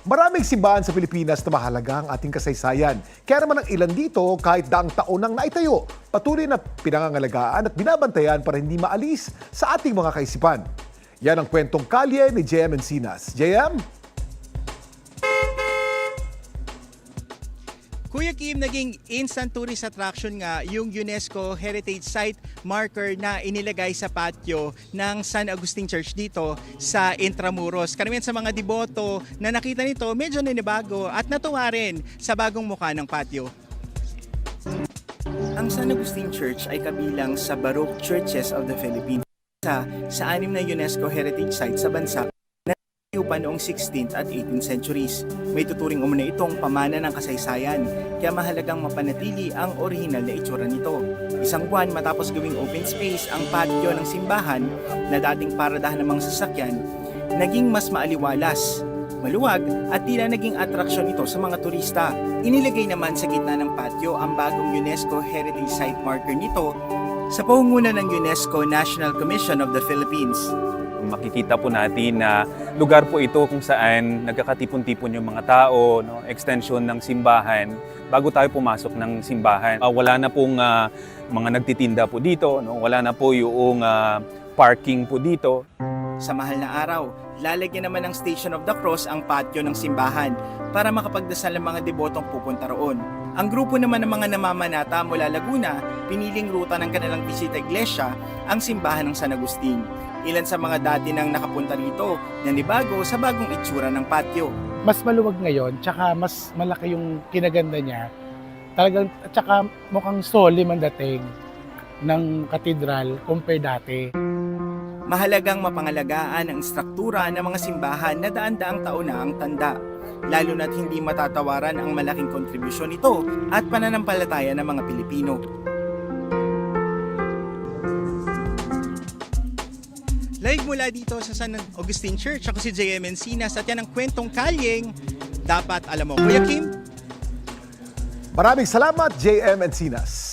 Maraming simbahan sa Pilipinas na mahalaga ang ating kasaysayan. Kaya naman ang ilan dito, kahit daang taon nang naitayo, patuloy na pinangangalagaan at binabantayan para hindi maalis sa ating mga kaisipan. Yan ang kwentong kalye ni JM Encinas. JM? Kuya Kim, naging instant tourist attraction nga yung UNESCO Heritage Site marker na inilagay sa patio ng San Agustin Church dito sa Intramuros. Karamihan sa mga deboto na nakita nito medyo nanibago at natuwa rin sa bagong mukha ng patio. Ang San Agustin Church ay kabilang sa Baroque Churches of the Philippines, sa 6 na UNESCO Heritage Site sa bansa na natayo pa noong 16th at 18th centuries. May tuturing umuna itong pamana ng kasaysayan, kaya mahalagang mapanatili ang orihinal na itsura nito. Isang buwan matapos gawing open space ang patio ng simbahan na dating paradahan ng mga sasakyan, naging mas maaliwalas, maluwag at tila naging atraksyon ito sa mga turista. Inilagay naman sa gitna ng patio ang bagong UNESCO Heritage Site marker nito sa pangunguna ng UNESCO National Commission of the Philippines. Makikita po natin na lugar po ito kung saan nagkakatipon-tipon yung mga tao, no? Extension ng simbahan bago tayo pumasok ng simbahan. Wala na pong mga nagtitinda po dito, no? Wala na po yung parking po dito. Sa mahal na araw, lalagyan naman ng Station of the Cross ang patio ng simbahan para makapagdasal ang mga debotong pupunta roon. Ang grupo naman ng mga namamanata mula Laguna, piniling ruta ng kanilang bisita iglesia ang simbahan ng San Agustin. Ilan sa mga dati nang nakapunta rito nanibago sa bagong itsura ng patio. Mas maluwag ngayon, tsaka mas malaki yung kinaganda niya. Talagang, tsaka mukhang solemn ang dating ng katedral compare dati. Mahalagang mapangalagaan ang struktura ng mga simbahan na daan-daang taon na ang tanda, lalo na't hindi matatawaran ang malaking kontribusyon nito at pananampalataya ng mga Pilipino. Live mula dito sa San Agustin Church, ako si JM Encinas at yan ang kwentong kalyeng dapat alam mo. Kuya Kim? Maraming salamat, JM Encinas.